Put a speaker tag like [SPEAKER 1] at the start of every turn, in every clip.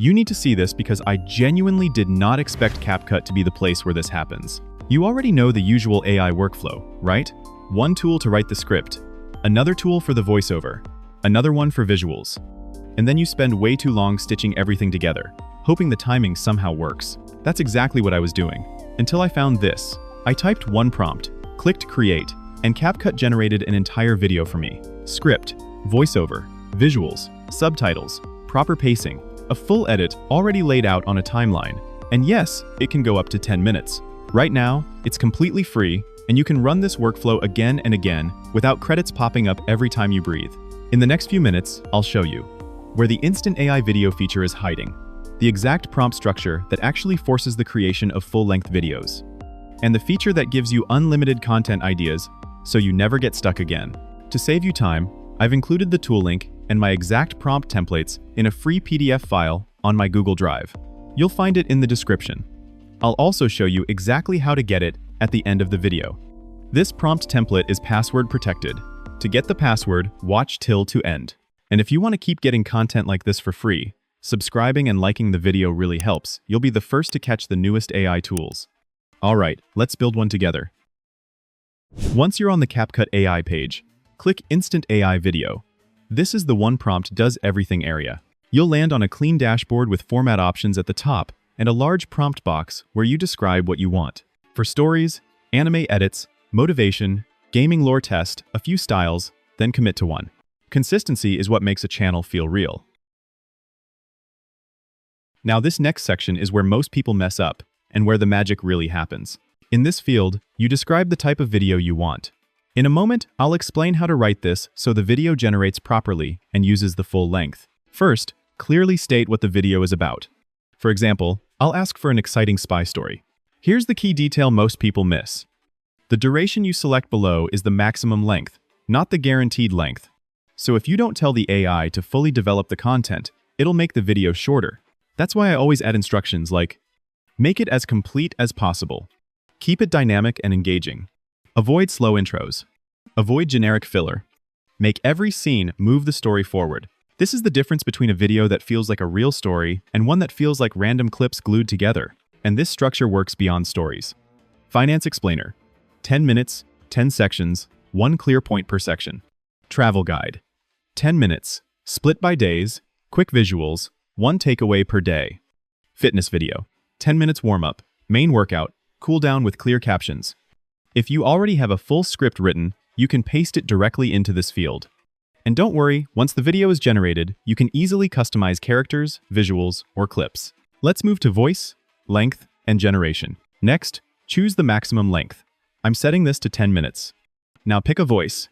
[SPEAKER 1] You need to see this because I genuinely did not expect CapCut to be the place where this happens. You already know the usual AI workflow, right? One tool to write the script, another tool for the voiceover, another one for visuals. And then you spend way too long stitching everything together, hoping the timing somehow works. That's exactly what I was doing, until I found this. I typed one prompt, clicked create, and CapCut generated an entire video for me. Script, voiceover, visuals, subtitles, proper pacing, a full edit already laid out on a timeline. And yes, it can go up to 10 minutes. Right now, it's completely free, and you can run this workflow again and again without credits popping up every time you breathe. In the next few minutes, I'll show you where the Instant AI video feature is hiding, the exact prompt structure that actually forces the creation of full-length videos, and the feature that gives you unlimited content ideas so you never get stuck again. To save you time, I've included the tool link and my exact prompt templates in a free PDF file on my Google Drive. You'll find it in the description. I'll also show you exactly how to get it at the end of the video. This prompt template is password protected. To get the password, watch till to end. And if you want to keep getting content like this for free, subscribing and liking the video really helps. You'll be the first to catch the newest AI tools. Alright, let's build one together. Once you're on the CapCut AI page, click Instant AI Video. This is the one prompt does everything area. You'll land on a clean dashboard with format options at the top and a large prompt box where you describe what you want. For stories, anime edits, motivation, gaming lore test, a few styles, then commit to one. Consistency is what makes a channel feel real. Now this next section is where most people mess up and where the magic really happens. In this field, you describe the type of video you want. In a moment, I'll explain how to write this so the video generates properly and uses the full length. First, clearly state what the video is about. For example, I'll ask for an exciting spy story. Here's the key detail most people miss. The duration you select below is the maximum length, not the guaranteed length. So if you don't tell the AI to fully develop the content, it'll make the video shorter. That's why I always add instructions like, make it as complete as possible. Keep it dynamic and engaging. Avoid slow intros. Avoid generic filler. Make every scene move the story forward. This is the difference between a video that feels like a real story and one that feels like random clips glued together. And this structure works beyond stories. Finance explainer. 10 minutes, 10 sections, one clear point per section. Travel guide. 10 minutes, split by days, quick visuals, one takeaway per day. Fitness video. 10 minutes warm-up, main workout, cool down with clear captions. If you already have a full script written, you can paste it directly into this field. And don't worry, once the video is generated, you can easily customize characters, visuals, or clips. Let's move to voice, length, and generation. Next, choose the maximum length. I'm setting this to 10 minutes. Now pick a voice.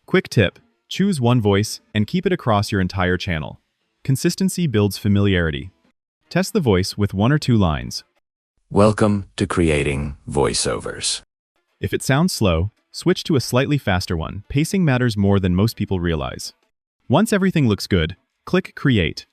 [SPEAKER 1] Quick tip, choose one voice and keep it across your entire channel. Consistency builds familiarity. Test the voice with 1 or 2 lines.
[SPEAKER 2] Welcome to creating voiceovers.
[SPEAKER 1] If it sounds slow, switch to a slightly faster one. Pacing matters more than most people realize. Once everything looks good, click Create.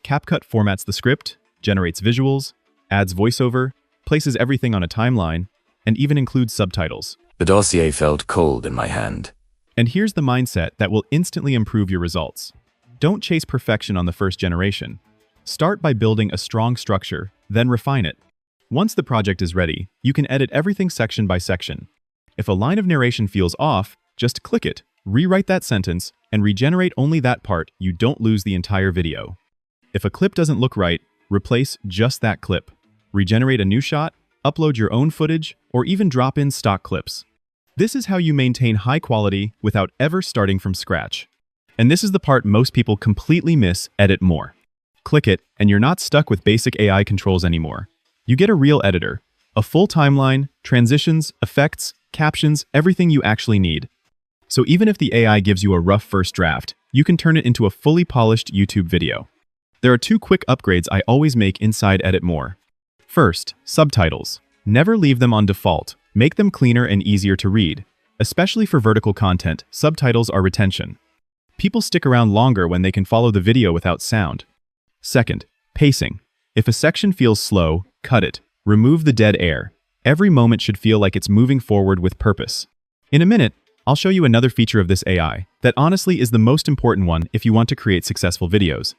[SPEAKER 1] CapCut formats the script, generates visuals, adds voiceover, places everything on a timeline, and even includes subtitles.
[SPEAKER 2] The dossier felt cold in my hand.
[SPEAKER 1] And here's the mindset that will instantly improve your results. Don't chase perfection on the first generation. Start by building a strong structure, then refine it. Once the project is ready, you can edit everything section by section. If a line of narration feels off, just click it, rewrite that sentence, and regenerate only that part. You don't lose the entire video. If a clip doesn't look right, replace just that clip. Regenerate a new shot, upload your own footage, or even drop in stock clips. This is how you maintain high quality without ever starting from scratch. And this is the part most people completely miss: edit more. Click it, and you're not stuck with basic AI controls anymore. You get a real editor, a full timeline, transitions, effects, captions, everything you actually need. So even if the AI gives you a rough first draft, you can turn it into a fully polished YouTube video. There are 2 quick upgrades I always make inside Edit More. First, subtitles. Never leave them on default. Make them cleaner and easier to read. Especially for vertical content, subtitles are retention. People stick around longer when they can follow the video without sound. Second, pacing. If a section feels slow, cut it. Remove the dead air. Every moment should feel like it's moving forward with purpose. In a minute, I'll show you another feature of this AI that honestly is the most important one if you want to create successful videos.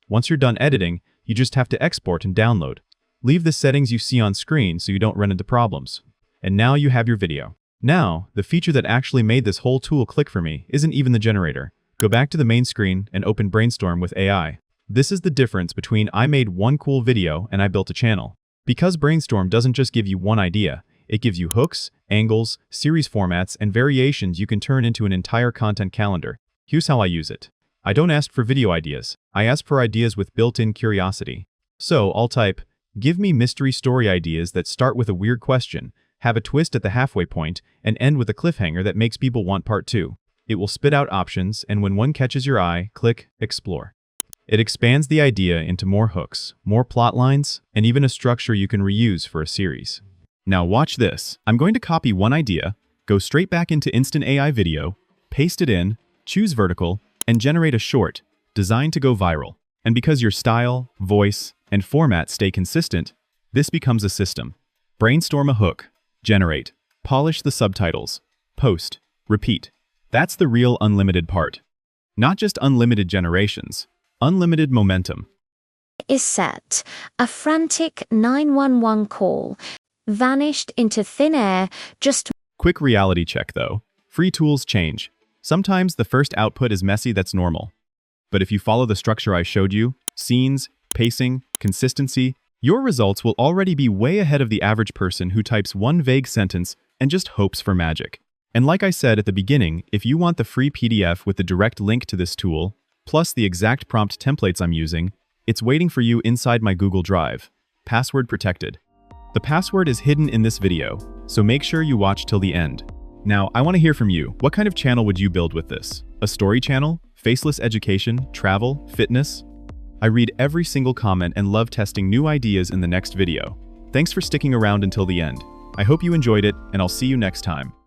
[SPEAKER 1] Once you're done editing, You just have to export and download. Leave the settings you see on screen so you don't run into problems. And now you have your video. Now, the feature that actually made this whole tool click for me isn't even the generator. Go back to the main screen and open Brainstorm with AI. This is the difference between I made one cool video and I built a channel. Because Brainstorm doesn't just give you one idea, it gives you hooks, angles, series formats, and variations you can turn into an entire content calendar. Here's how I use it. I don't ask for video ideas. I ask for ideas with built-in curiosity. So I'll type, give me mystery story ideas that start with a weird question, have a twist at the halfway point, and end with a cliffhanger that makes people want part 2. It will spit out options, and when one catches your eye, click Explore. It expands the idea into more hooks, more plot lines, and even a structure you can reuse for a series. Now watch this. I'm going to copy one idea, go straight back into Instant AI Video, paste it in, choose vertical, and generate a short, designed to go viral. And because your style, voice, and format stay consistent, this becomes a system. Brainstorm a hook, generate, polish the subtitles, post, repeat. That's the real unlimited part. Not just unlimited generations, unlimited momentum.
[SPEAKER 3] Is set. A frantic 911 call vanished into thin air just.
[SPEAKER 1] Quick reality check though. Free tools change. Sometimes the first output is messy, that's normal. But if you follow the structure I showed you, scenes, pacing, consistency, your results will already be way ahead of the average person who types one vague sentence and just hopes for magic. And like I said at the beginning, if you want the free PDF with the direct link to this tool, plus the exact prompt templates I'm using, it's waiting for you inside my Google Drive. Password protected. The password is hidden in this video, so make sure you watch till the end. Now, I want to hear from you. What kind of channel would you build with this? A story channel? Faceless education? Travel? Fitness? I read every single comment and love testing new ideas in the next video. Thanks for sticking around until the end. I hope you enjoyed it, and I'll see you next time.